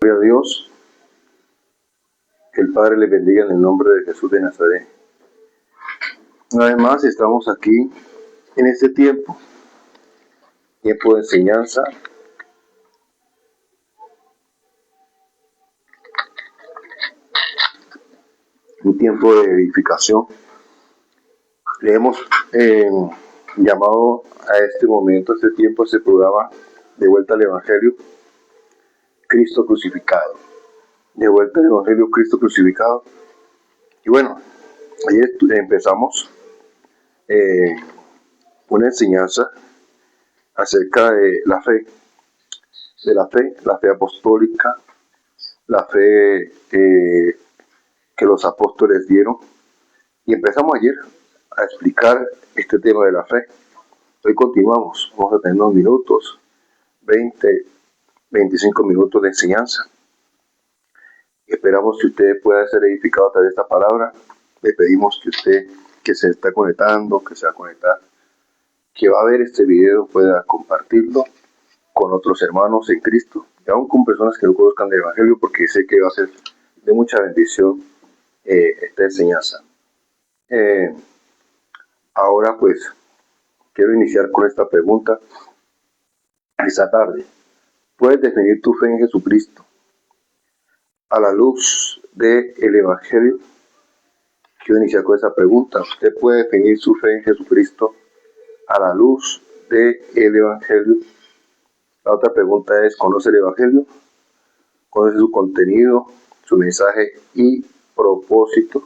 Gloria a Dios, que el Padre le bendiga en el nombre de Jesús de Nazaret. Una vez más estamos aquí en este tiempo de enseñanza, un tiempo de edificación. Le hemos llamado a este momento, a este tiempo, a este programa, de vuelta al Evangelio, Cristo crucificado. De vuelta al Evangelio, Cristo crucificado. Y bueno, ayer empezamos una enseñanza acerca de la fe, la fe apostólica, la fe que los apóstoles dieron. Y empezamos ayer a explicar este tema de la fe. Hoy continuamos, vamos a tener unos minutos, 20, 25 minutos de enseñanza. Esperamos que usted pueda ser edificado a través de esta palabra. Le pedimos que usted que se está conectando, que se va a conectar, que va a ver este video, pueda compartirlo con otros hermanos en Cristo, y aún con personas que no conozcan del Evangelio, porque sé que va a ser de mucha bendición esta enseñanza. Ahora pues quiero iniciar con esta pregunta esta tarde. ¿Puedes definir tu fe en Jesucristo a la luz del Evangelio? Quiero iniciar con esta pregunta. ¿Usted puede definir su fe en Jesucristo a la luz del Evangelio? La otra pregunta es, ¿conoce el Evangelio? ¿Conoce su contenido, su mensaje y propósito?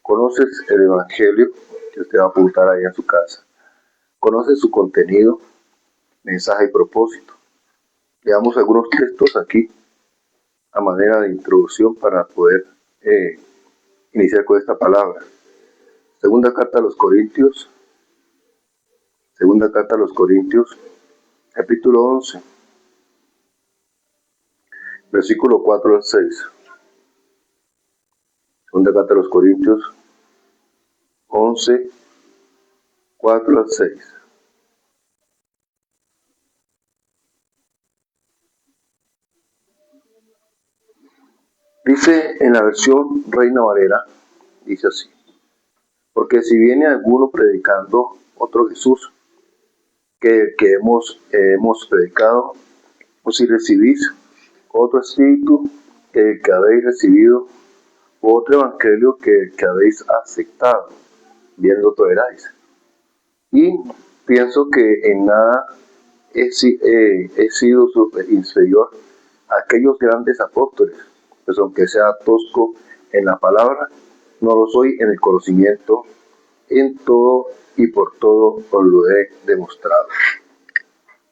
¿Conoces el Evangelio? Que usted va a apuntar ahí en su casa. ¿Conoce su contenido, mensaje y propósito? Leamos algunos textos aquí a manera de introducción para poder iniciar con esta palabra. Segunda carta a los Corintios, capítulo 11, versículo 4 al 6. Segunda carta a los Corintios 11, 4 al 6. Dice en la versión Reina Valera, dice así: porque si viene alguno predicando otro Jesús que hemos predicado, o si recibís otro espíritu que habéis recibido, o otro evangelio que habéis aceptado, bien lo toleráis. Y pienso que en nada he sido inferior a aquellos grandes apóstoles, pues aunque sea tosco en la palabra, no lo soy en el conocimiento. En todo y por todo os lo he demostrado.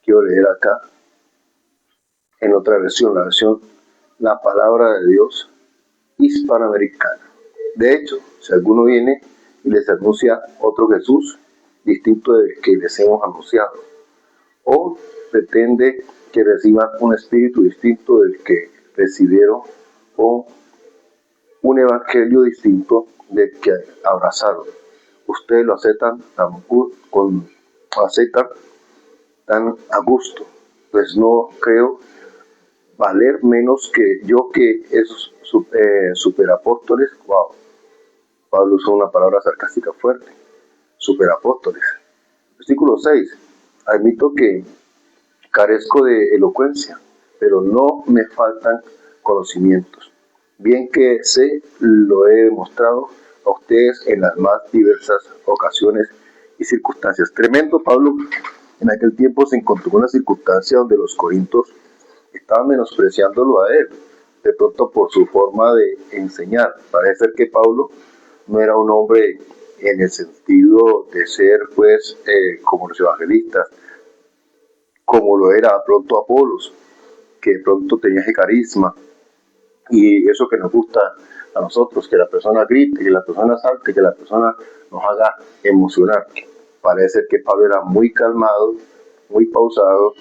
Quiero leer acá en otra versión, la palabra de Dios hispanoamericana. De hecho, si alguno viene y les anuncia otro Jesús distinto del que les hemos anunciado, o pretende que reciban un espíritu distinto del que recibieron, o un evangelio distinto del que abrazaron, ustedes lo aceptan tan a gusto, pues no creo valer menos que yo que esos superapóstoles. Wow, Pablo usó una palabra sarcástica fuerte, superapóstoles. Versículo 6, admito que carezco de elocuencia, pero no me faltan conocimientos. Bien que sé, lo he demostrado a ustedes en las más diversas ocasiones y circunstancias. Tremendo. Pablo en aquel tiempo se encontró en una circunstancia donde los corintios estaban menospreciándolo a él, de pronto por su forma de enseñar. Parece ser que Pablo no era un hombre en el sentido de ser pues como los evangelistas, como lo era pronto Apolos, que de pronto tenía ese carisma y eso que nos gusta a nosotros, que la persona grite, que la persona salte, que la persona nos haga emocionar. Parece que Pablo era muy calmado, muy pausado,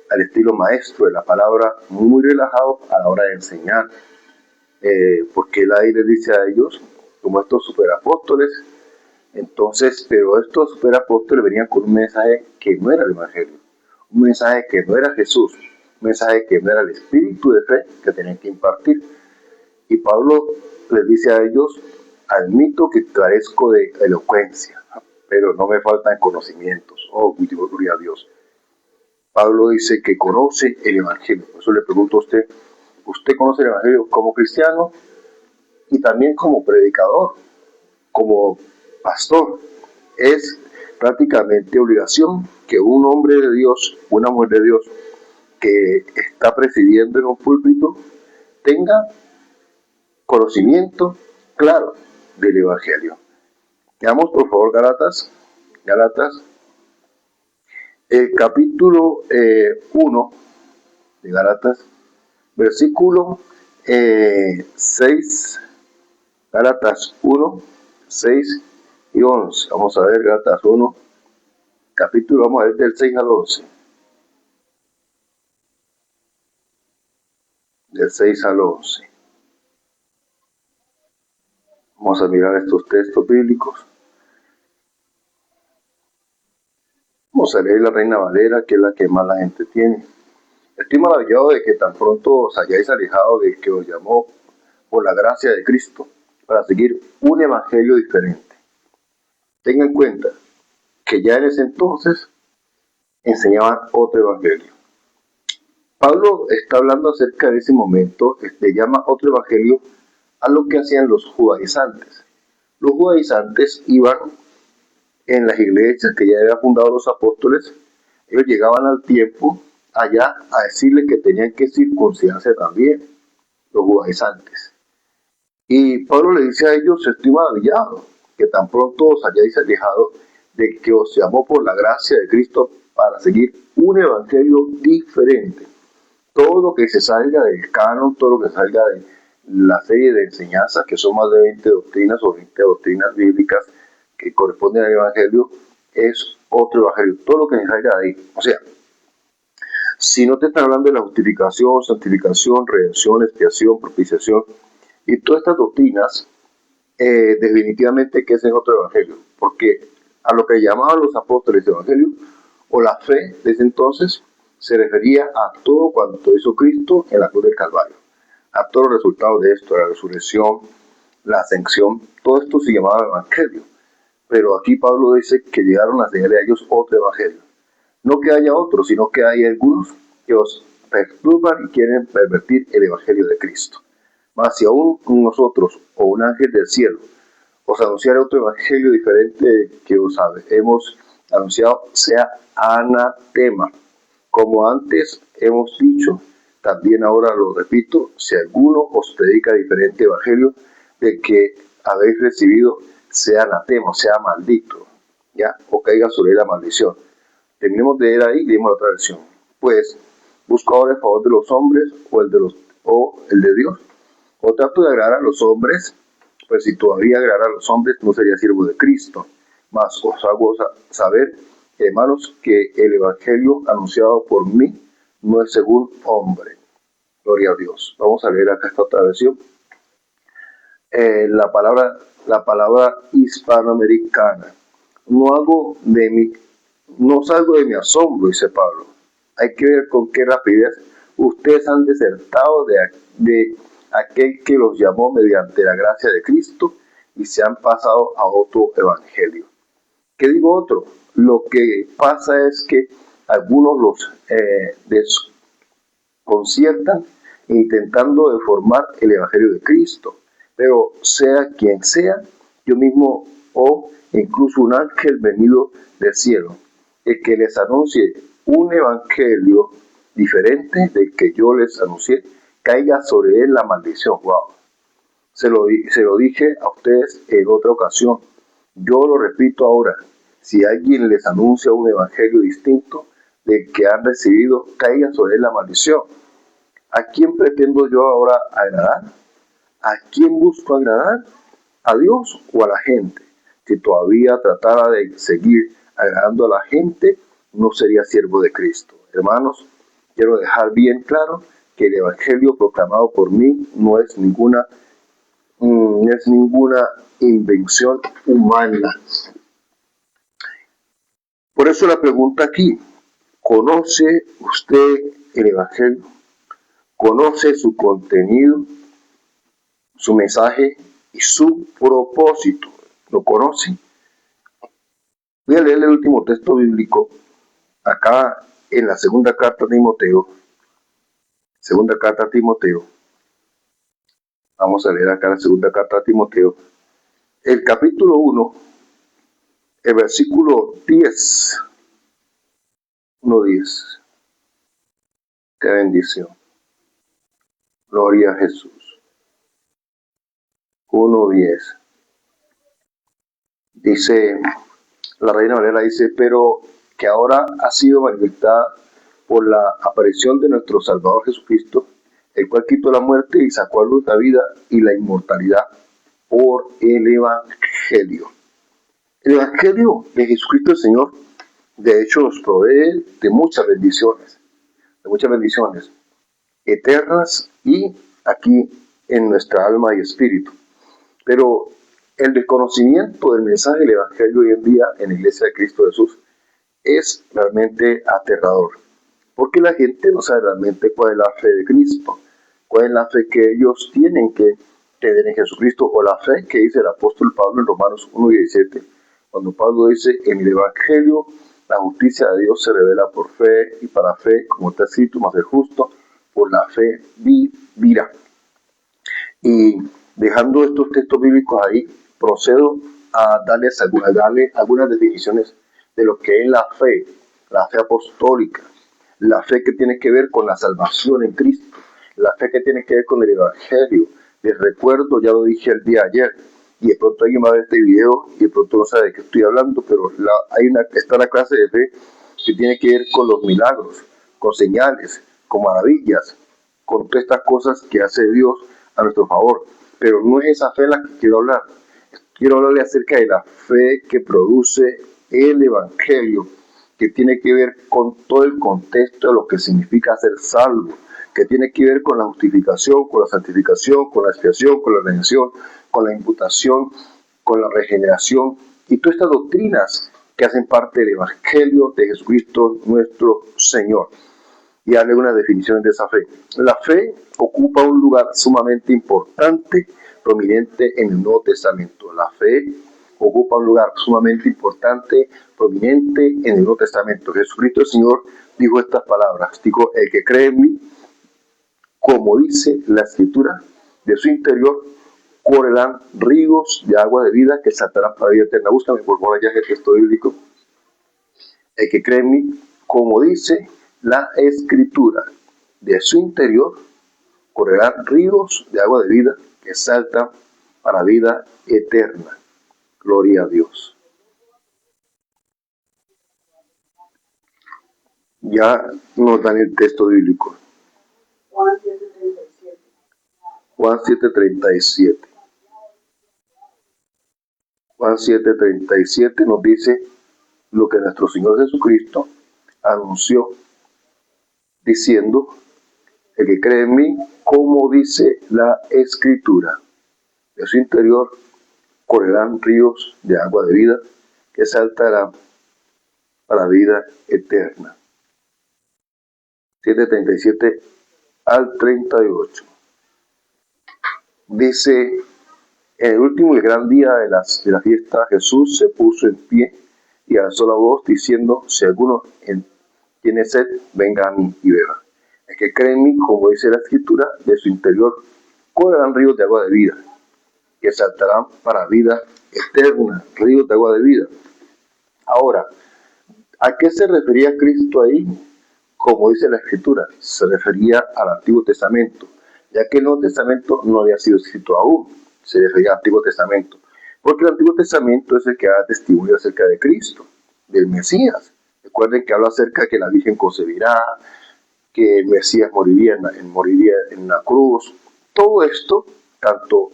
al estilo maestro de la palabra, muy relajado a la hora de enseñar, porque él ahí les dice a ellos, como estos superapóstoles. Entonces, pero estos superapóstoles venían con un mensaje que no era el Evangelio, un mensaje que no era Jesús, mensaje que no era el espíritu de fe que tenían que impartir. Y Pablo les dice a ellos: admito que carezco de elocuencia, pero no me faltan conocimientos. Oh, gloria a Dios. Pablo dice que conoce el Evangelio. Por eso le pregunto a usted: ¿usted conoce el Evangelio como cristiano y también como predicador, como pastor? Es prácticamente obligación que un hombre de Dios, una mujer de Dios que está presidiendo en un púlpito tenga conocimiento claro del Evangelio. Veamos por favor Gálatas, el capítulo 1 de Gálatas, versículo 6, Gálatas 1, 6 y 11. Vamos a ver Gálatas 1, capítulo, vamos a ver del 6 al 11. Del 6 al 11. Vamos a mirar estos textos bíblicos. Vamos a leer la Reina Valera, que es la que más la gente tiene. Estoy maravillado de que tan pronto os hayáis alejado de que os llamó por la gracia de Cristo para seguir un evangelio diferente. Tengan en cuenta que ya en ese entonces enseñaban otro evangelio. Pablo está hablando acerca de ese momento, llama otro evangelio a lo que hacían los judaizantes. Los judaizantes iban en las iglesias que ya habían fundado los apóstoles, ellos llegaban al tiempo allá a decirles que tenían que circuncidarse también, los judaizantes. Y Pablo le dice a ellos: estoy maravillado que tan pronto os hayáis alejado de que os llamó por la gracia de Cristo para seguir un evangelio diferente. Todo lo que se salga del canon, todo lo que salga de la serie de enseñanzas, que son más de 20 doctrinas o 20 doctrinas bíblicas que corresponden al evangelio, es otro evangelio. Todo lo que se salga de ahí. O sea, si no te están hablando de la justificación, santificación, redención, expiación, propiciación y todas estas doctrinas, definitivamente que ese es otro evangelio, porque a lo que llamaban los apóstoles de evangelio o la fe de ese entonces se refería a todo cuanto hizo Cristo en la cruz del Calvario, a todos los resultados de esto, la resurrección, la ascensión, todo esto se llamaba evangelio. Pero aquí Pablo dice que llegaron a enseñarle a ellos otro evangelio. No que haya otro, sino que hay algunos que os perturban y quieren pervertir el evangelio de Cristo. Mas si aún nosotros o un ángel del cielo os anunciara otro evangelio diferente que os hemos anunciado, sea anatema. Como antes hemos dicho, también ahora lo repito: si alguno os predica diferente evangelio del que habéis recibido, sea anatema, sea maldito, ya, o caiga sobre la maldición. Terminemos de leer ahí y leemos la otra versión. Pues, ¿busco ahora el favor de los hombres o el de Dios? ¿O trato de agradar a los hombres? Pues si todavía agradara a los hombres, no sería siervo de Cristo. Mas os hago saber, hermanos, que el evangelio anunciado por mí no es según hombre. Gloria a Dios. Vamos a leer acá esta otra versión. La palabra hispanoamericana. No salgo de mi asombro, dice Pablo. Hay que ver con qué rapidez ustedes han desertado de aquel que los llamó mediante la gracia de Cristo y se han pasado a otro evangelio. ¿Qué digo otro? Lo que pasa es que algunos los desconciertan intentando deformar el evangelio de Cristo. Pero sea quien sea, yo mismo o incluso un ángel venido del cielo, el que les anuncie un evangelio diferente del que yo les anuncié, caiga sobre él la maldición. Wow. Se lo dije a ustedes en otra ocasión. Yo lo repito ahora. Si alguien les anuncia un evangelio distinto del que han recibido, caiga sobre él la maldición. ¿A quién pretendo yo ahora agradar? ¿A quién busco agradar? ¿A Dios o a la gente? Si todavía tratara de seguir agradando a la gente, no sería siervo de Cristo. Hermanos, quiero dejar bien claro que el evangelio proclamado por mí no es ninguna invención humana. Por eso la pregunta aquí: ¿conoce usted el Evangelio, conoce su contenido, su mensaje y su propósito. Lo conoce. Voy a leer el último texto bíblico acá en la segunda carta a Timoteo. Segunda carta a Timoteo. Vamos a leer acá la segunda carta a Timoteo. El capítulo 1, el versículo 10. 1:10. Qué bendición. Gloria a Jesús. 1:10. Dice, la Reina Valera dice, pero que ahora ha sido manifestada por la aparición de nuestro Salvador Jesucristo, el cual quitó la muerte y sacó a luz la vida y la inmortalidad por el Evangelio. El Evangelio de Jesucristo el Señor, de hecho, nos provee de muchas bendiciones eternas y aquí en nuestra alma y espíritu. Pero el desconocimiento del mensaje del Evangelio hoy en día en la Iglesia de Cristo Jesús es realmente aterrador, porque la gente no sabe realmente cuál es la fe de Cristo, cuál es la fe que ellos tienen que tener en Jesucristo, o la fe que dice el apóstol Pablo en Romanos 1:17, cuando Pablo dice, en el Evangelio la justicia de Dios se revela por fe, y para fe, como está escrito, mas el justo por la fe vivirá. Y dejando estos textos bíblicos ahí, procedo a darles algunas definiciones de lo que es la fe apostólica, la fe que tiene que ver con la salvación en Cristo, la fe que tiene que ver con el Evangelio. Les recuerdo, ya lo dije el día de ayer, y de pronto alguien va a ver este video y de pronto no sabe de qué estoy hablando, pero está la clase de fe que tiene que ver con los milagros, con señales, con maravillas, con todas estas cosas que hace Dios a nuestro favor. Pero no es esa fe la que quiero hablar. Quiero hablarle acerca de la fe que produce el Evangelio, que tiene que ver con todo el contexto de lo que significa ser salvo, que tiene que ver con la justificación, con la santificación, con la expiación, con la redención, con la imputación, con la regeneración y todas estas doctrinas que hacen parte del Evangelio de Jesucristo nuestro Señor. Y darle unas definiciones de esa fe. La fe ocupa un lugar sumamente importante, prominente en el Nuevo Testamento. La fe ocupa un lugar sumamente importante, prominente en el Nuevo Testamento. Jesucristo el Señor dijo estas palabras, dijo, el que cree en mí, como dice la Escritura, de su interior correrán ríos de agua de vida que saltarán para la vida eterna. Búscame por favor allá el texto bíblico. El que cree en mí, como dice la Escritura, de su interior correrán ríos de agua de vida que saltan para vida eterna. Gloria a Dios. Ya nos dan el texto bíblico. Juan 7:37. Juan 7:37 nos dice lo que nuestro Señor Jesucristo anunció, diciendo, el que cree en mí, como dice la Escritura, de su interior correrán ríos de agua de vida que saltarán para vida eterna. 7:37 al 38. Dice, en el último y gran día de la fiesta, Jesús se puso en pie y alzó la voz diciendo, si alguno tiene sed, venga a mí y beba. El que cree en mí, como dice la Escritura, de su interior correrán ríos de agua de vida, que saltarán para vida eterna, ríos de agua de vida. Ahora, ¿a qué se refería Cristo ahí? Como dice la Escritura, se refería al Antiguo Testamento, ya que el Nuevo Testamento no había sido escrito aún, se refería al Antiguo Testamento, porque el Antiguo Testamento es el que da testimonio acerca de Cristo, del Mesías. Recuerden que habla acerca de que la Virgen concebirá, que el Mesías moriría en la cruz. Todo esto, tanto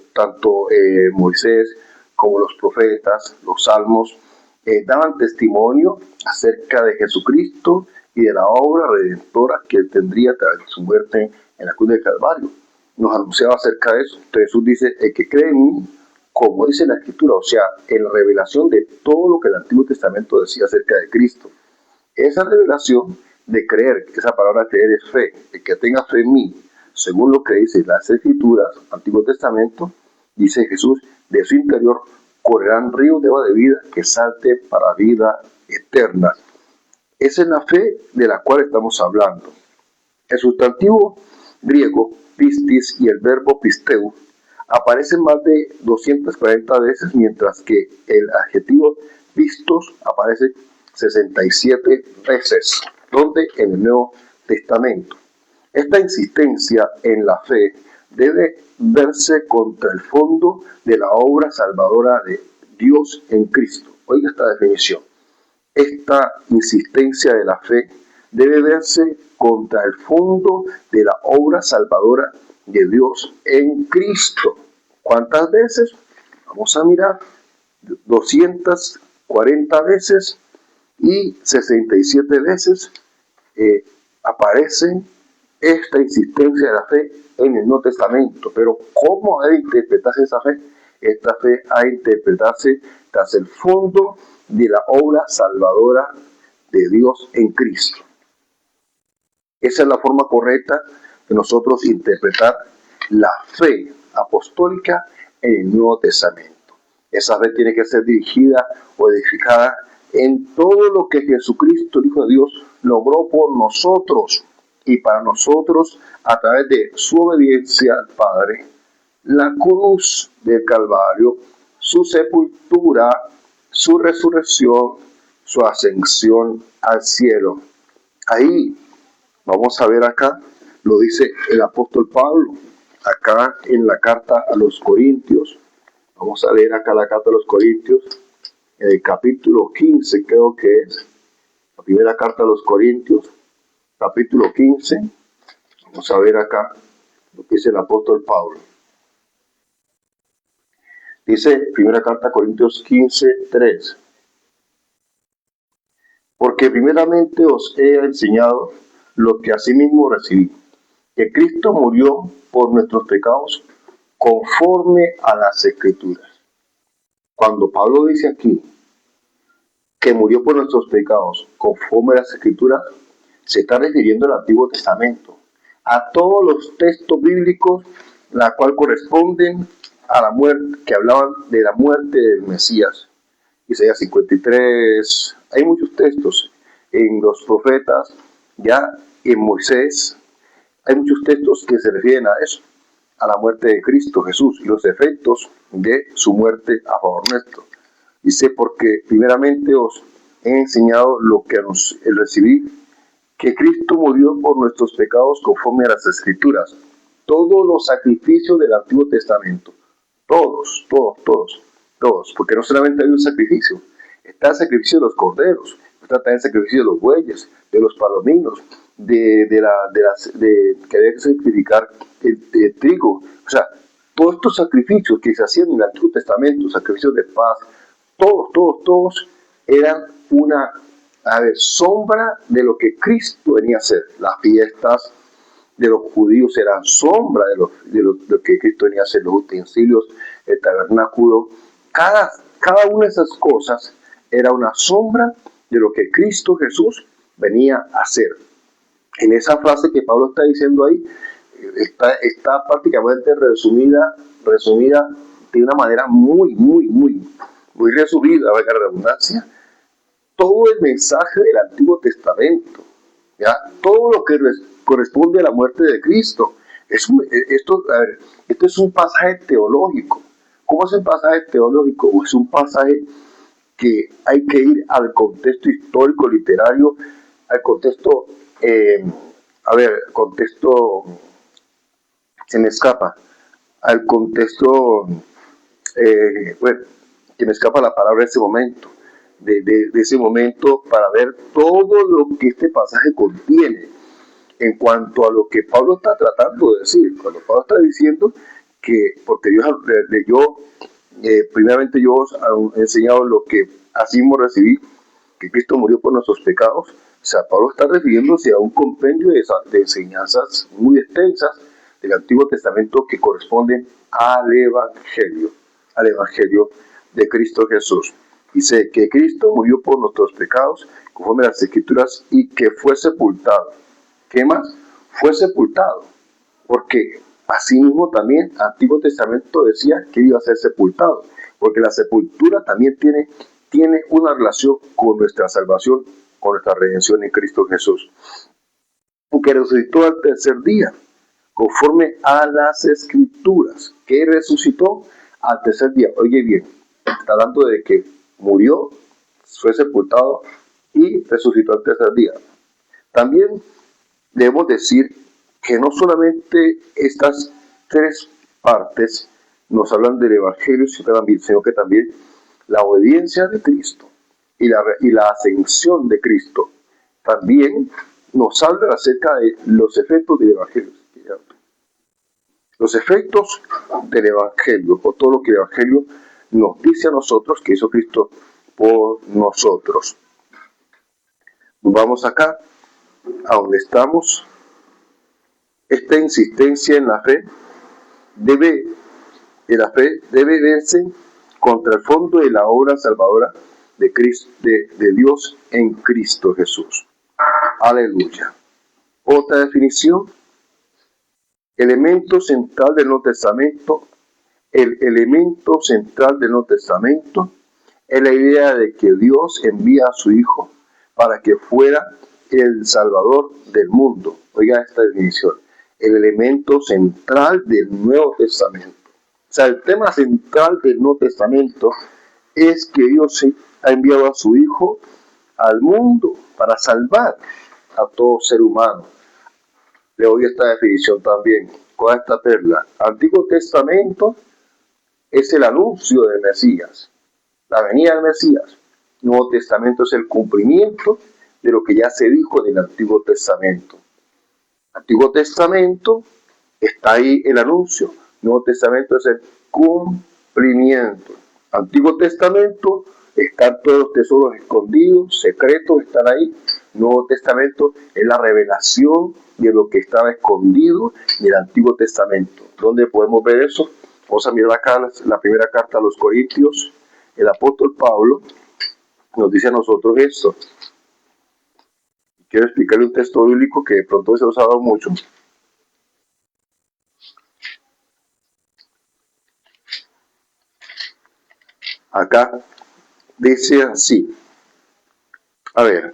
Moisés como los profetas, los salmos, daban testimonio acerca de Jesucristo y de la obra redentora que él tendría a través de su muerte en la cruz del Calvario. Nos anunciaba acerca de eso. Entonces Jesús dice, el que cree en mí, como dice la Escritura, o sea, en la revelación de todo lo que el Antiguo Testamento decía acerca de Cristo. Esa revelación de creer, esa palabra creer es fe, el que tenga fe en mí, según lo que dicen las Escrituras, Antiguo Testamento, dice Jesús, de su interior correrán ríos de agua de vida que salte para vida eterna. Esa es la fe de la cual estamos hablando. El sustantivo griego pistis y el verbo pisteu aparecen más de 240 veces, mientras que el adjetivo pistos aparece 67 veces, donde en el Nuevo Testamento. Esta insistencia en la fe debe verse contra el fondo de la obra salvadora de Dios en Cristo. Oiga esta definición. Esta insistencia de la fe debe verse contra el fondo de la obra salvadora de Dios en Cristo. ¿Cuántas veces? Vamos a mirar. 240 veces y 67 veces aparece esta insistencia de la fe en el Nuevo Testamento. Pero ¿cómo ha de interpretarse esa fe? Esta fe ha de interpretarse tras el fondo de la obra salvadora de Dios en Cristo. Esa es la forma correcta de nosotros interpretar la fe apostólica en el Nuevo Testamento. Esa fe tiene que ser dirigida o edificada en todo lo que Jesucristo, el Hijo de Dios, logró por nosotros y para nosotros a través de su obediencia al Padre, la cruz del Calvario, su sepultura, su resurrección, su ascensión al cielo. Ahí vamos a ver acá, lo dice el apóstol Pablo, acá en la carta a los Corintios. Vamos a leer acá la carta a los Corintios, en el capítulo 15 creo que es, la primera carta a los Corintios, capítulo 15. Vamos a ver acá lo que dice el apóstol Pablo. Dice, primera carta a Corintios 15:3. Porque primeramente os he enseñado lo que asimismo recibí, que Cristo murió por nuestros pecados conforme a las Escrituras. Cuando Pablo dice aquí que murió por nuestros pecados conforme a las Escrituras, se está refiriendo al Antiguo Testamento, a todos los textos bíblicos, la cual corresponden a la muerte, que hablaban de la muerte del Mesías. Isaías 53, hay muchos textos en los profetas, ya en Moisés, hay muchos textos que se refieren a eso, a la muerte de Cristo Jesús y los efectos de su muerte a favor nuestro. Dice, porque primeramente os he enseñado lo que recibí, que Cristo murió por nuestros pecados conforme a las Escrituras. Todos los sacrificios del Antiguo Testamento, todos, porque no solamente hay un sacrificio, está el sacrificio de los corderos, está también el sacrificio de los bueyes, de los palominos, que había que sacrificar el trigo. O sea, todos estos sacrificios que se hacían en el Antiguo Testamento, sacrificios de paz, todos eran una sombra de lo que Cristo venía a hacer. Las fiestas de los judíos eran sombra de lo que Cristo venía a hacer, los utensilios, el tabernáculo. Cada una de esas cosas era una sombra de lo que Cristo Jesús venía a hacer. En esa frase que Pablo está diciendo ahí, está prácticamente resumida de una manera muy resumida, valga la redundancia, todo el mensaje del Antiguo Testamento, ¿ya? Todo lo que corresponde a la muerte de Cristo. Esto es un pasaje teológico. ¿Cómo es un pasaje teológico? Es un pasaje que hay que ir al contexto histórico, literario, al contexto, se me escapa, al contexto, que me escapa la palabra en ese momento, de ese momento, para ver todo lo que este pasaje contiene en cuanto a lo que Pablo está tratando de decir. Cuando Pablo está diciendo que, porque Dios leyó, primeramente yo os he enseñado lo que así mismo recibí, que Cristo murió por nuestros pecados. O sea, Pablo está refiriéndose a un compendio de enseñanzas muy extensas del Antiguo Testamento que corresponden al Evangelio de Cristo Jesús. Dice que Cristo murió por nuestros pecados, conforme a las Escrituras, y que fue sepultado. ¿Qué más? Fue sepultado. Porque asimismo también el Antiguo Testamento decía que iba a ser sepultado. Porque la sepultura también tiene una relación con nuestra salvación, con nuestra redención en Cristo Jesús. Que resucitó al tercer día, conforme a las Escrituras. Que resucitó al tercer día. Oye bien, está hablando de que murió, fue sepultado y resucitó al tercer día. También debemos decir que no solamente estas tres partes nos hablan del Evangelio, sino que también la obediencia de Cristo y la ascensión de Cristo también nos habla acerca de los efectos del Evangelio. Los efectos del Evangelio, o todo lo que el Evangelio nos dice a nosotros que hizo Cristo por nosotros. Vamos acá, a donde estamos. Esta insistencia en la fe debe verse contra el fondo de la obra salvadora de Dios en Cristo Jesús. Aleluya. Otra definición. Elemento central del Nuevo Testamento. El elemento central del Nuevo Testamento es la idea de que Dios envía a su Hijo para que fuera el Salvador del mundo. Oiga esta definición. El elemento central del Nuevo Testamento. O sea, el tema central del Nuevo Testamento es que Dios ha enviado a su Hijo al mundo para salvar a todo ser humano. Le doy esta definición también con esta perla. Antiguo Testamento es el anuncio del Mesías, la venida del Mesías. Nuevo Testamento es el cumplimiento de lo que ya se dijo en el Antiguo Testamento. Antiguo Testamento está ahí el anuncio. Nuevo Testamento es el cumplimiento. Antiguo Testamento están todos los tesoros escondidos, secretos, están ahí. Nuevo Testamento es la revelación de lo que estaba escondido en el Antiguo Testamento. ¿Dónde podemos ver eso? Vamos a mirar acá la primera carta a los Corintios. El apóstol Pablo nos dice a nosotros esto. Quiero explicarle un texto bíblico que de pronto se nos ha dado mucho. Acá dice así. A ver.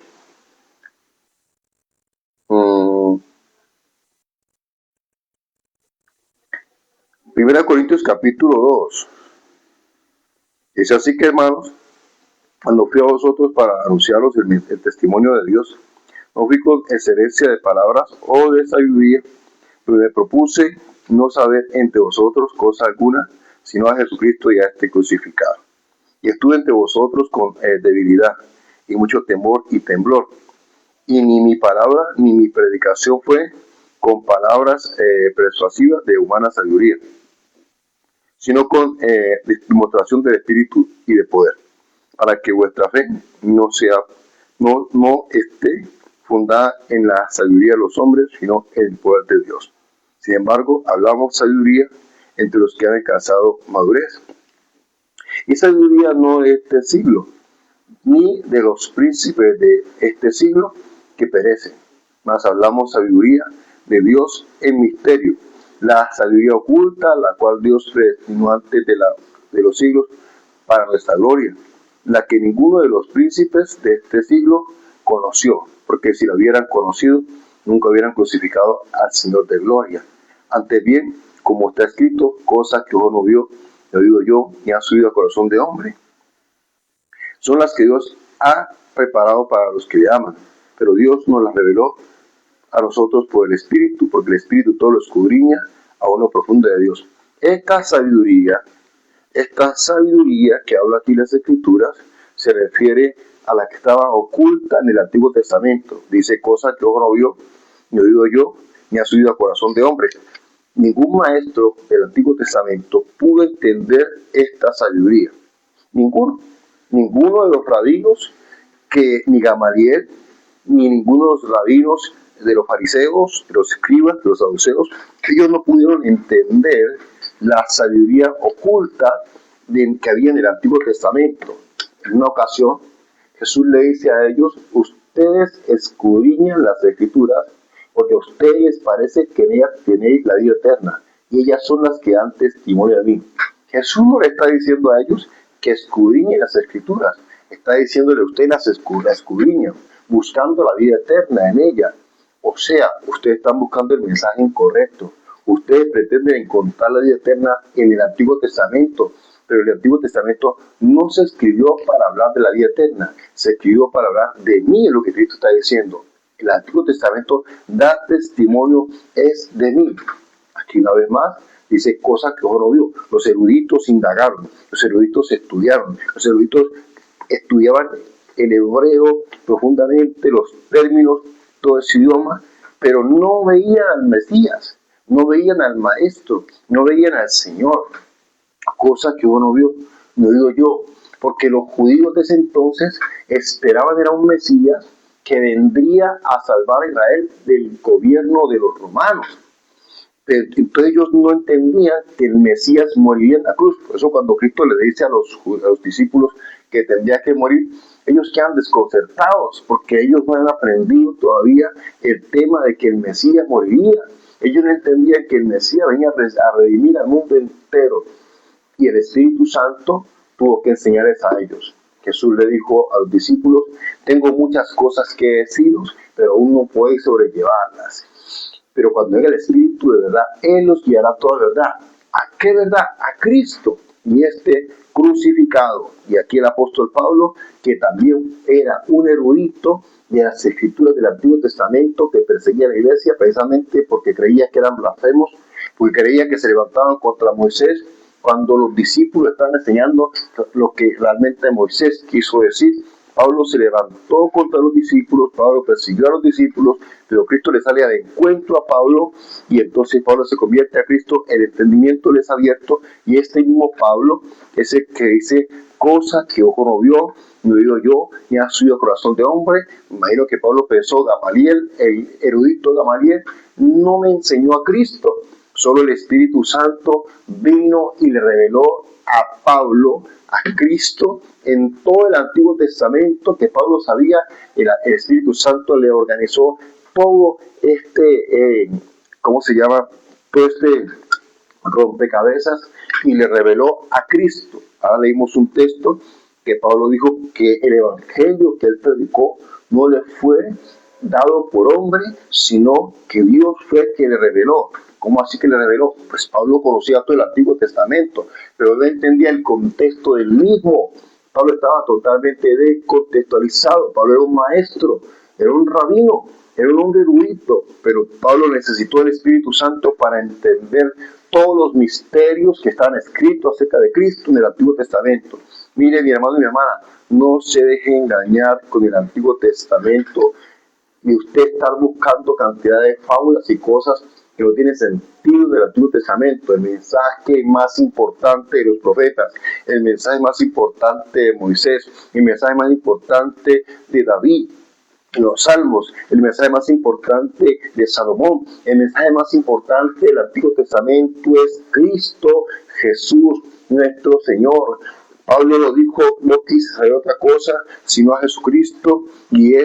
1 Corintios capítulo 2. Es así que, hermanos, cuando fui a vosotros para anunciaros el testimonio de Dios, no fui con excelencia de palabras o de sabiduría, pero me propuse no saber entre vosotros cosa alguna, sino a Jesucristo y a este crucificado. Y estuve entre vosotros con debilidad y mucho temor y temblor. Y ni mi palabra ni mi predicación fue con palabras persuasivas de humana sabiduría, sino con demostración del Espíritu y de poder, para que vuestra fe no esté fundada en la sabiduría de los hombres, sino en el poder de Dios. Sin embargo, hablamos sabiduría entre los que han alcanzado madurez. Y sabiduría no de este siglo, ni de los príncipes de este siglo que perecen, mas hablamos sabiduría de Dios en misterio, la sabiduría oculta, la cual Dios predestinó antes de los siglos para nuestra gloria, la que ninguno de los príncipes de este siglo conoció, porque si la hubieran conocido, nunca hubieran crucificado al Señor de gloria. Antes bien, como está escrito, cosas que ojo no vio, ni oído yo, ni ha subido al corazón de hombre, son las que Dios ha preparado para los que le aman, pero Dios nos las reveló a nosotros por el Espíritu, porque el Espíritu todo lo escudriña a lo profundo de Dios. Esta sabiduría que habla aquí las Escrituras, se refiere a la que estaba oculta en el Antiguo Testamento. Dice cosas que ojo no vio, ni oído yo, ni ha subido al corazón de hombre. Ningún maestro del Antiguo Testamento pudo entender esta sabiduría. Ninguno de los rabinos, ni Gamaliel, ni ninguno de los rabinos de los fariseos, de los escribas, de los saduceos, ellos no pudieron entender la sabiduría oculta que había en el Antiguo Testamento. En una ocasión, Jesús le dice a ellos, ustedes escudriñan las escrituras porque a ustedes les parece que en ellas tenéis la vida eterna y ellas son las que dan testimonio de mí. Jesús no le está diciendo a ellos que escudriñen las escrituras, está diciéndole a ustedes las escudriñan, buscando la vida eterna en ella. O sea, ustedes están buscando el mensaje incorrecto. Ustedes pretenden encontrar la vida eterna en el Antiguo Testamento, pero el Antiguo Testamento no se escribió para hablar de la vida eterna, se escribió para hablar de mí, es lo que Cristo está diciendo. El Antiguo Testamento da testimonio, es de mí. Aquí una vez más dice cosas que ojo no vio. Los eruditos indagaron, los eruditos estudiaron, los eruditos estudiaban el hebreo profundamente, los términos, todo ese idioma, pero no veían al Mesías, no veían al Maestro, no veían al Señor. Cosa que uno vio, no digo yo, porque los judíos de ese entonces esperaban era un Mesías que vendría a salvar a Israel del gobierno de los romanos. Pero entonces ellos no entendían que el Mesías moriría en la cruz. Por eso cuando Cristo le dice a los discípulos que tendría que morir, ellos quedan desconcertados porque ellos no han aprendido todavía el tema de que el Mesías moriría. Ellos no entendían que el Mesías venía a redimir al mundo entero. Y el Espíritu Santo tuvo que enseñarles a ellos. Jesús le dijo a los discípulos, tengo muchas cosas que deciros, pero aún no podéis sobrellevarlas. Pero cuando venga el Espíritu de verdad, Él los guiará a toda verdad. ¿A qué verdad? A Cristo y crucificado. Y aquí el apóstol Pablo, que también era un erudito de las escrituras del Antiguo Testamento, que perseguía a la iglesia precisamente porque creía que eran blasfemos, porque creía que se levantaban contra Moisés, cuando los discípulos estaban enseñando lo que realmente Moisés quiso decir. Pablo se levantó contra los discípulos, Pablo persiguió a los discípulos, pero Cristo le sale de encuentro a Pablo y entonces Pablo se convierte a Cristo, el entendimiento les ha abierto y este mismo Pablo es el que dice cosas que ojo no vio, no digo yo, ni ha subido corazón de hombre. Imagino que Pablo pensó, Gamaliel, el erudito Gamaliel, no me enseñó a Cristo. Solo el Espíritu Santo vino y le reveló a Pablo, a Cristo, en todo el Antiguo Testamento que Pablo sabía. El Espíritu Santo le organizó todo ¿cómo se llama? Todo este rompecabezas y le reveló a Cristo. Ahora leímos un texto que Pablo dijo que el evangelio que él predicó no le fue dado por hombre, sino que Dios fue quien le reveló. ¿Cómo así que le reveló? Pues Pablo conocía todo el Antiguo Testamento, pero no entendía el contexto del mismo. Pablo estaba totalmente descontextualizado. Pablo era un maestro, era un rabino, era un hombre erudito, pero Pablo necesitó el Espíritu Santo para entender todos los misterios que estaban escritos acerca de Cristo en el Antiguo Testamento. Mire, mi hermano y mi hermana, no se deje engañar con el Antiguo Testamento y usted estar buscando cantidad de fábulas y cosas que no tienen sentido del Antiguo Testamento. El mensaje más importante de los profetas, el mensaje más importante de Moisés, el mensaje más importante de David, los salmos, el mensaje más importante de Salomón, el mensaje más importante del Antiguo Testamento es Cristo Jesús, nuestro Señor. Pablo lo dijo, no quise saber otra cosa sino a Jesucristo y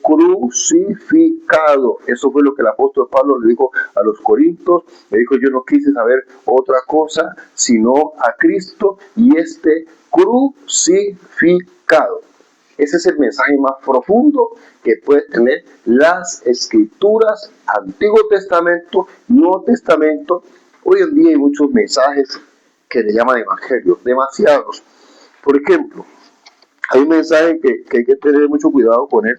crucificado. Eso fue lo que el apóstol Pablo le dijo a los corintios. Le dijo, yo no quise saber otra cosa sino a Cristo y crucificado. Ese es el mensaje más profundo que puede tener las escrituras, Antiguo Testamento, Nuevo Testamento. Hoy en día hay muchos mensajes que le llaman evangelio, demasiados. Por ejemplo, hay un mensaje que hay que tener mucho cuidado con él,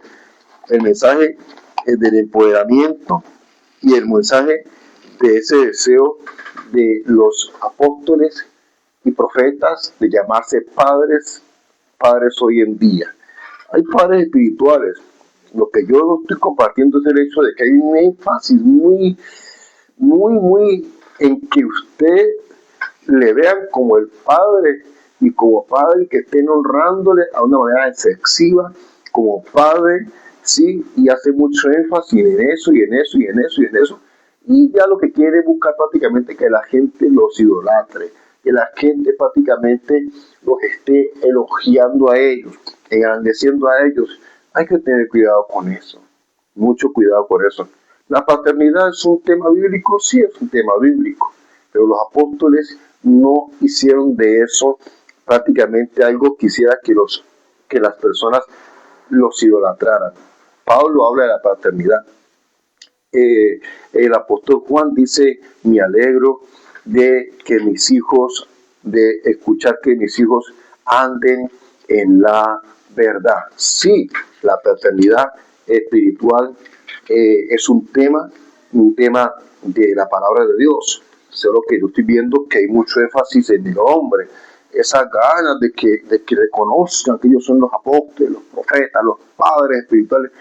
el mensaje del empoderamiento y el mensaje de ese deseo de los apóstoles y profetas de llamarse padres hoy en día. Hay padres espirituales. Lo que yo estoy compartiendo es el hecho de que hay un énfasis muy en que usted le vean como el padre y como padre que estén honrándole a una manera excesiva como padre, sí, y hace mucho énfasis en eso y en eso y en eso y en eso, y ya lo que quiere es buscar prácticamente que la gente los idolatre, que la gente prácticamente los esté elogiando a ellos, engrandeciendo a ellos. Hay que tener cuidado con eso, mucho cuidado con eso. La paternidad es un tema bíblico, sí es un tema bíblico, pero los apóstoles no hicieron de eso prácticamente algo que hiciera que las personas los idolatraran. Pablo habla de la paternidad. El apóstol Juan dice, me alegro de que mis hijos, de escuchar que mis hijos anden en la verdad. Sí, la paternidad espiritual es un tema de la palabra de Dios. Solo que yo estoy viendo que hay mucho énfasis en el hombre, esas ganas de que reconozcan que ellos son los apóstoles, los profetas, los padres espirituales.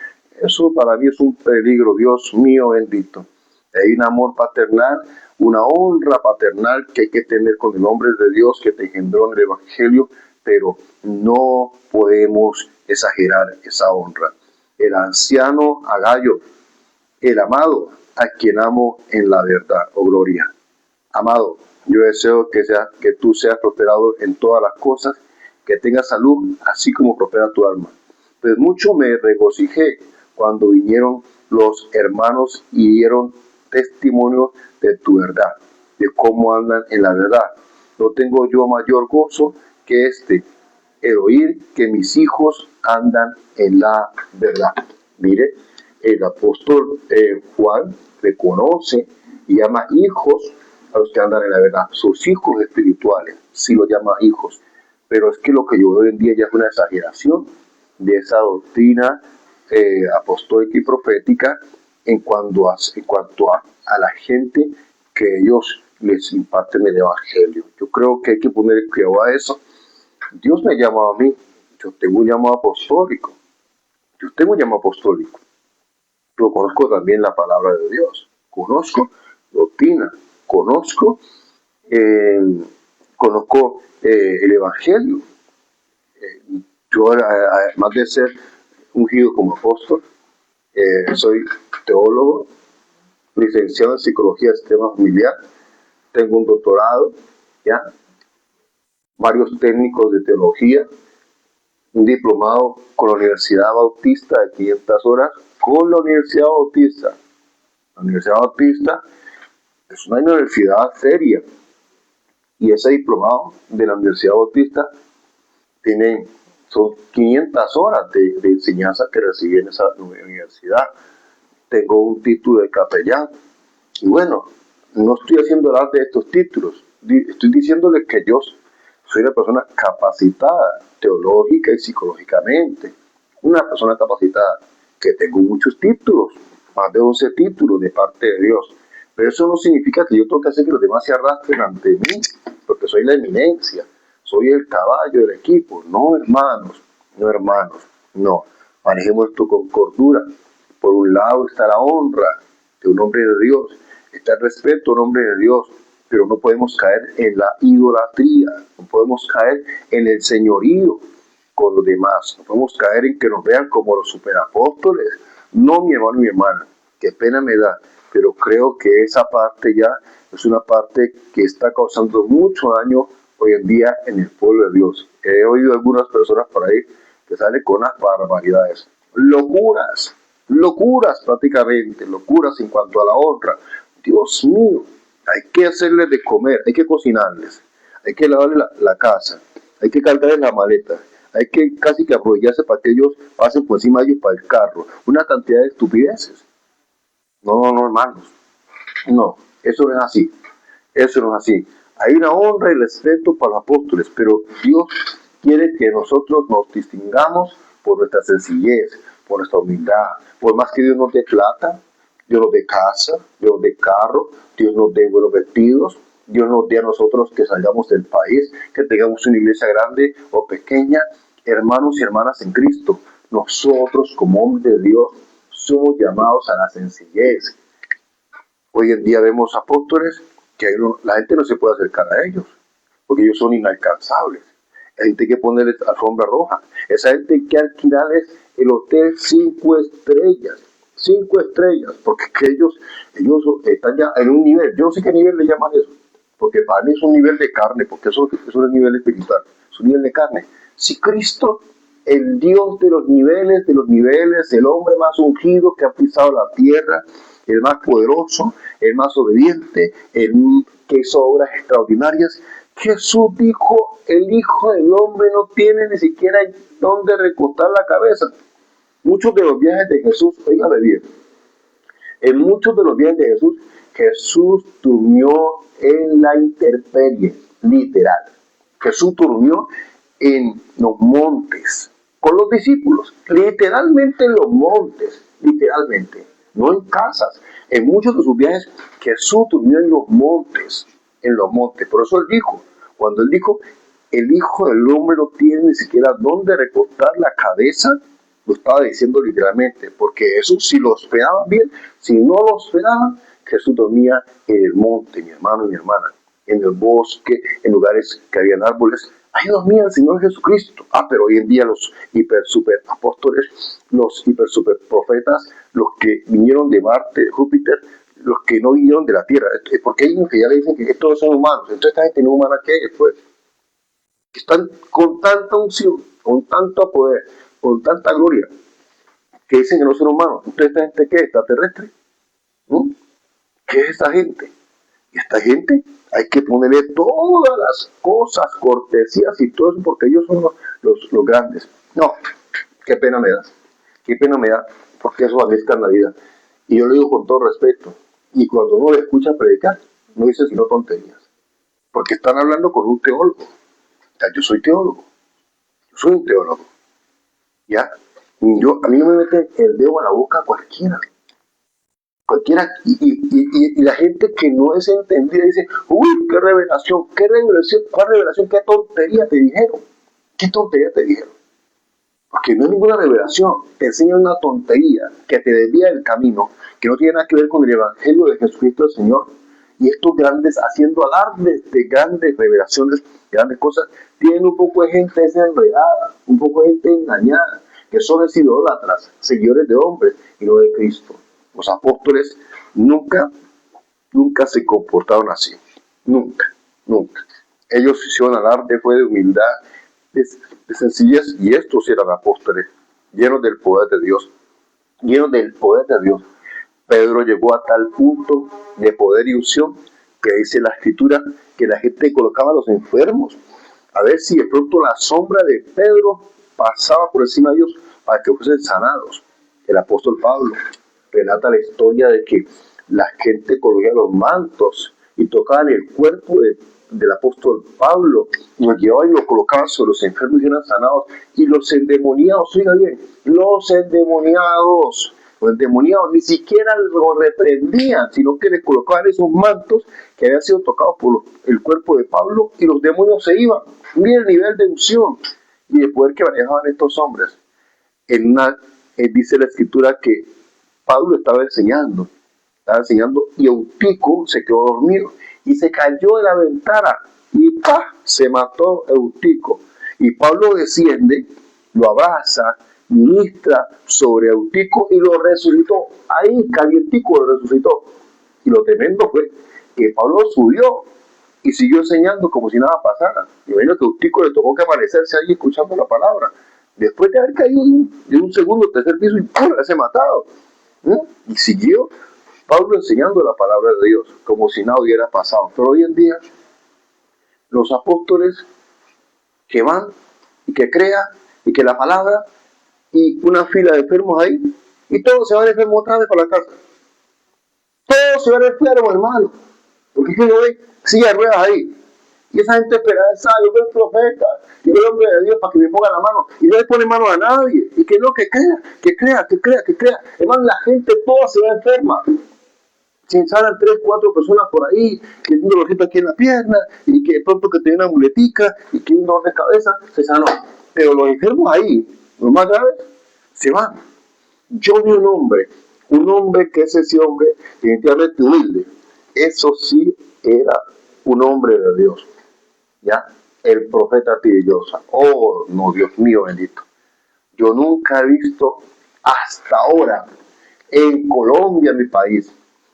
Eso para mí es un peligro, Dios mío bendito. Hay un amor paternal, una honra paternal que hay que tener con el hombre de Dios que te engendró en el Evangelio, pero no podemos exagerar esa honra. El anciano Agayo, el amado, a quien amo en la verdad, oh gloria. Amado, yo deseo que tú seas prosperado en todas las cosas, que tengas salud, así como prospera tu alma. Pues mucho me regocijé cuando vinieron los hermanos y dieron testimonio de tu verdad, de cómo andan en la verdad. No tengo yo mayor gozo que el oír que mis hijos andan en la verdad. Mire, el apóstol Juan reconoce y llama hijos a los que andan en la verdad, sus hijos espirituales, sí los llama hijos, pero es que lo que yo veo hoy en día ya es una exageración de esa doctrina apostólica y profética en cuanto a la gente que ellos les imparten el evangelio. Yo creo que hay que poner cuidado a eso. Dios me llama a mí, yo tengo un llamado apostólico, yo conozco también la palabra de Dios, conozco doctrina, conozco el Evangelio. Yo, además de ser ungido como apóstol, soy teólogo, licenciado en Psicología del Sistema Familiar, tengo un doctorado, ¿ya? Varios técnicos de teología, un diplomado con la Universidad Bautista de 500 horas, con la Universidad Bautista. La Universidad Bautista es una universidad seria, y ese diplomado de la Universidad Bautista son 500 horas de enseñanza que recibí en esa universidad. Tengo un título de capellán. Y bueno, no estoy haciendo hablar de estos títulos. Estoy diciéndoles que yo soy una persona capacitada teológica y psicológicamente. Una persona capacitada que tengo muchos títulos, más de 11 títulos de parte de Dios. Pero eso no significa que yo tengo que hacer que los demás se arrastren ante mí, porque soy la eminencia, soy el caballo del equipo. No, hermanos, no. Manejemos esto con cordura. Por un lado está la honra de un hombre de Dios, está el respeto a un hombre de Dios, pero no podemos caer en la idolatría, no podemos caer en el señorío con los demás, no podemos caer en que nos vean como los superapóstoles. No, mi hermano y mi hermana, qué pena me da, pero creo que esa parte ya es una parte que está causando mucho daño hoy en día en el pueblo de Dios. He oído algunas personas por ahí que salen con unas barbaridades, locuras prácticamente, locuras en cuanto a la honra. Dios mío, hay que hacerles de comer, hay que cocinarles, hay que lavarles la casa, hay que cargarles la maleta, hay que casi que aprovecharse para que ellos pasen por encima de ellos para el carro. Una cantidad de estupideces. No, hermanos. No, eso no es así. Eso no es así. Hay una honra y respeto para los apóstoles, pero Dios quiere que nosotros nos distingamos por nuestra sencillez, por nuestra humildad. Por más que Dios nos dé plata, Dios nos dé casa, Dios nos dé carro, Dios nos dé buenos vestidos, Dios nos dé a nosotros que salgamos del país, que tengamos una iglesia grande o pequeña, hermanos y hermanas en Cristo. Nosotros como hombres de Dios somos llamados a la sencillez. Hoy en día vemos apóstoles que la gente no se puede acercar a ellos, porque ellos son inalcanzables. Hay gente que ponerles alfombra roja. Esa gente hay que alquilarles el hotel 5 estrellas. 5 estrellas, porque es que ellos están ya en un nivel, yo no sé qué nivel le llaman eso, porque que para mí es un nivel de carne, porque eso es un nivel espiritual, es un nivel de carne. Si Cristo, el Dios de los niveles, el hombre más ungido que ha pisado la tierra, el más poderoso, el más obediente, el que hizo obras extraordinarias, Jesús dijo, el Hijo del Hombre no tiene ni siquiera dónde recostar la cabeza. Muchos de los viajes de Jesús, oígame bien, en muchos de los viajes de Jesús, Jesús durmió en la intemperie, literal. Jesús durmió en los montes, con los discípulos, literalmente en los montes, literalmente, no en casas. En muchos de sus viajes, Jesús durmió en los montes, Por eso él dijo, cuando él dijo, el Hijo del Hombre no tiene ni siquiera dónde recostar la cabeza, lo estaba diciendo literalmente, porque eso si lo esperaban bien, si no lo esperaban, Jesús dormía en el monte, mi hermano y mi hermana, en el bosque, en lugares que habían árboles. Ahí dormía el Señor Jesucristo. Pero hoy en día los super apóstoles, los super profetas, los que vinieron de Marte, de Júpiter, los que no vinieron de la Tierra, porque hay unos que ya le dicen que todos son humanos. Entonces esta gente no humana, ¿qué es? Pues, que están con tanta unción, con tanto poder, con tanta gloria, que dicen que no son humanos. Entonces esta gente, ¿qué es? ¿Extraterrestre? ¿Qué es esta gente? Y esta gente hay que ponerle todas las cosas, cortesías y todo eso, porque ellos son los grandes. No, qué pena me da, porque eso arriesga en la vida. Y yo lo digo con todo respeto. Y cuando uno le escucha predicar, no dice sino tonterías. Porque están hablando con un teólogo. Yo soy teólogo. Yo soy un teólogo. ¿Ya? A mí no me meten el dedo a la boca cualquiera. Y la gente que no es entendida dice, uy, qué revelación, cuál revelación, qué tontería te dijeron. Porque no es ninguna revelación, te enseña una tontería que te desvía del camino, que no tiene nada que ver con el Evangelio de Jesucristo el Señor. Y estos grandes, haciendo alardes de grandes revelaciones, grandes cosas, tienen un poco de gente desenredada, un poco de gente engañada, que son idólatras, seguidores de hombres y no de Cristo. Los apóstoles nunca se comportaron así. Nunca. Ellos hicieron alarde, fue de humildad, de sencillez, y estos eran apóstoles, llenos del poder de Dios. Pedro llegó a tal punto de poder y unción que dice la Escritura que la gente colocaba a los enfermos a ver si de pronto la sombra de Pedro pasaba por encima de ellos para que fuesen sanados. El apóstol Pablo relata la historia de que la gente cogía los mantos y tocaban el cuerpo del apóstol Pablo, y lo llevaban y lo colocaban sobre los enfermos y eran sanados. Y los endemoniados, oiga bien, los endemoniados ni siquiera lo reprendían, sino que le colocaban esos mantos que habían sido tocados por el cuerpo de Pablo, y los demonios se iban. Mira el nivel de unción y de poder que manejaban estos hombres. Dice la Escritura que Pablo estaba enseñando y Eutico se quedó dormido y se cayó de la ventana y ¡pah! Se mató Eutico. Y Pablo desciende, lo abraza, ministra sobre Eutico y lo resucitó. Ahí calientico lo resucitó. Y lo tremendo fue que Pablo subió y siguió enseñando como si nada pasara. Y bueno, que Eutico le tocó que aparecerse ahí escuchando la palabra. Después de haber caído de un segundo, tercer piso y ¡pum! Haberse matado. Y siguió Pablo enseñando la palabra de Dios como si nada hubiera pasado. Pero hoy en día los apóstoles que van y que crean y que la palabra y una fila de enfermos ahí y todos se van enfermos otra vez para la casa. Todos se van enfermos, hermano, porque es que no hay silla de ruedas ahí. Y esa gente espera, yo veo el profeta, yo veo el hombre de Dios para que me ponga la mano, y no le pone mano a nadie, y que no, que crea. Hermano, la gente toda se va enferma. Si salen 3, 4 personas por ahí, que tiene un dolorcito aquí en la pierna, y que de pronto que tiene una muletica, y que un dolor de cabeza, se sanó. Pero los enfermos ahí, los más graves, se van. Yo vi un hombre que es ese hombre definitivamente humilde. Eso sí era un hombre de Dios. ¿Ya? El profeta Tirillosa. Oh, no, Dios mío bendito. Yo nunca he visto hasta ahora en Colombia, mi país,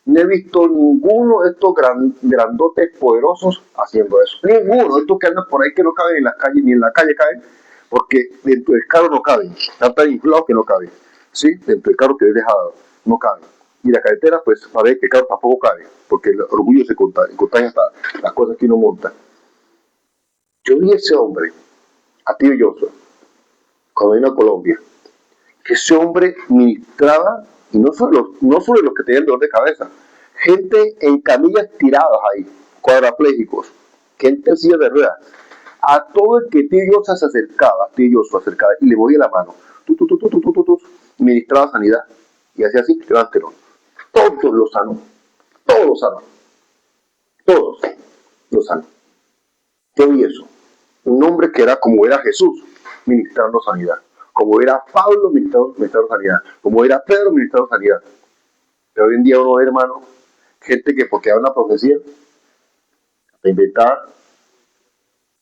No he visto ninguno de estos grandotes poderosos haciendo eso. Ninguno de estos que andan por ahí que no caben en las calles, ni en la calle caben, porque dentro del carro no caben. Están tan inflados que no caben. ¿Sí? Dentro del carro que he dejado no caben. Y la carretera, pues, para ver que el carro tampoco cabe, porque el orgullo se contagia hasta las cosas que uno monta. Yo vi a ese hombre, a Tío Joshua, cuando vino a Colombia, que ese hombre ministraba, y no solo los que tenían dolor de cabeza, gente en camillas tiradas ahí, cuadraplégicos, gente en silla de ruedas. A todo el que Tío Joshua se acercaba, y le movía la mano, ministraba sanidad, y hacía así, levántelo. Todos los sanó, todos los sanó, todos los sanó. Yo vi eso. Un hombre que era como era Jesús, ministrando sanidad. Como era Pablo, ministrando sanidad. Como era Pedro, ministrando sanidad. Pero hoy en día uno ve, hermano, gente que porque da una profecía, la inventada.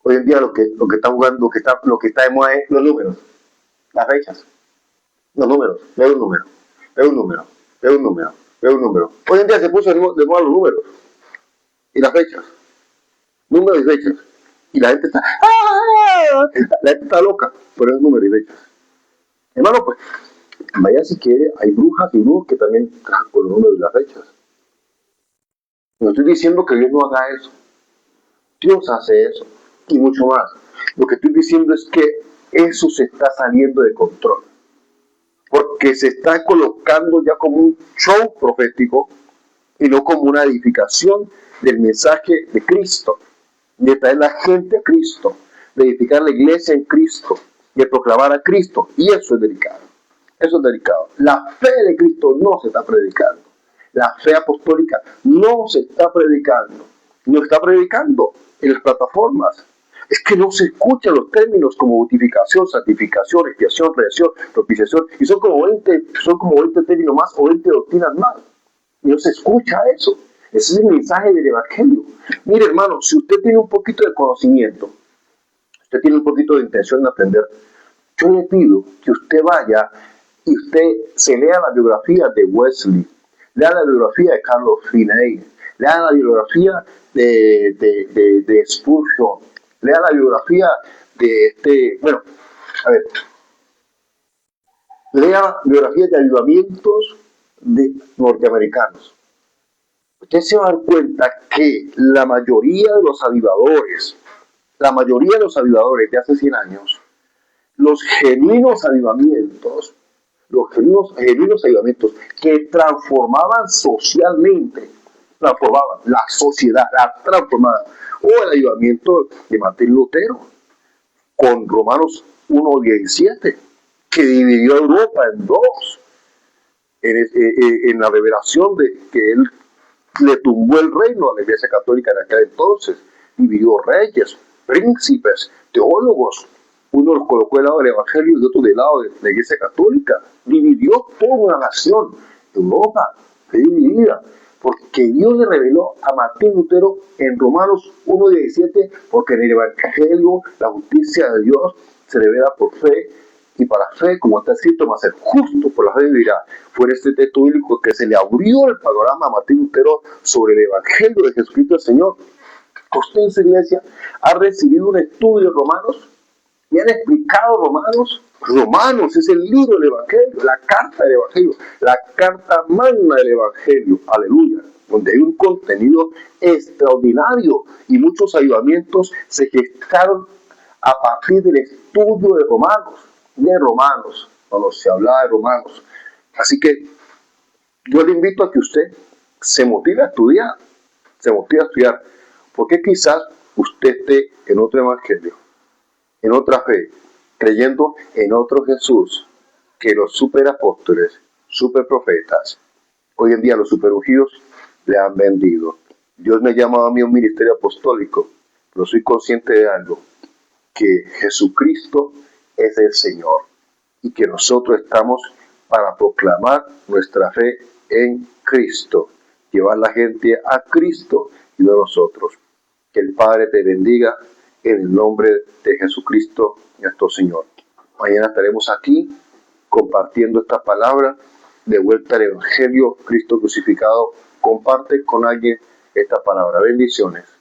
Hoy en día lo que está jugando, lo que está de moda es los números, las fechas, los números, veo un número, veo un número, veo un número, veo un número. Hoy en día se puso de moda los números y las fechas, números y fechas. Y la gente está, la gente está loca por el número y fechas. Hermano, pues, vaya si quiere, hay brujas y brujos que también trabajan con los números y las fechas. No estoy diciendo que Dios no haga eso. Dios hace eso y mucho más. Lo que estoy diciendo es que eso se está saliendo de control. Porque se está colocando ya como un show profético y no como una edificación del mensaje de Cristo, de traer la gente a Cristo, de edificar la iglesia en Cristo, de proclamar a Cristo. Y eso es delicado. Eso es delicado. La fe de Cristo no se está predicando. La fe apostólica no se está predicando. No está predicando en las plataformas. Es que no se escuchan los términos como beautificación, santificación, expiación, redención, propiciación. Y son como 20 términos más o 20 doctrinas más. Y no se escucha eso. Ese es el mensaje del Evangelio. Mire, hermano, si usted tiene un poquito de conocimiento, usted tiene un poquito de intención de aprender, yo le pido que usted vaya y usted se lea la biografía de Wesley, lea la biografía de Carlos Finney, lea la biografía de Spurgeon, lea la biografía de lea biografías de avivamientos de norteamericanos. Usted se va a dar cuenta que la mayoría de los avivadores de hace 100 años, los genuinos avivamientos que transformaban socialmente, transformaban la sociedad, la transformaban. O el avivamiento de Martín Lutero, con Romanos 1:17, que dividió Europa en dos, en la revelación de que él le tumbó el reino a la Iglesia Católica en aquel entonces, dividió reyes, príncipes, teólogos. Uno los colocó del lado del Evangelio y otro del lado de la Iglesia Católica. Dividió toda una nación. Europa fue dividida porque Dios le reveló a Martín Lutero en Romanos 1:17, porque en el Evangelio la justicia de Dios se revela por fe, y para fe, como está escrito, va a ser justo por la fe vivirá. Fue en este texto bíblico que se le abrió el panorama a Martín Lutero sobre el Evangelio de Jesucristo el Señor. Usted en su iglesia ha recibido un estudio de Romanos, y han explicado Romanos. Romanos es el libro del Evangelio, la carta del Evangelio, la carta magna del Evangelio, aleluya, donde hay un contenido extraordinario, y muchos avivamientos se gestaron a partir del estudio de Romanos, cuando se hablaba de Romanos. Así que yo le invito a que usted se motive a estudiar, porque quizás usted esté en otro evangelio, en otra fe, creyendo en otro Jesús, que los superapóstoles, superprofetas, hoy en día los superungidos, le han vendido. Dios me ha llamado a mí a un ministerio apostólico, pero soy consciente de algo, que Jesucristo es el Señor, y que nosotros estamos para proclamar nuestra fe en Cristo, llevar la gente a Cristo y no a nosotros. Que el Padre te bendiga en el nombre de Jesucristo nuestro Señor. Mañana estaremos aquí compartiendo esta palabra de vuelta al Evangelio, Cristo crucificado comparte con alguien esta palabra. Bendiciones.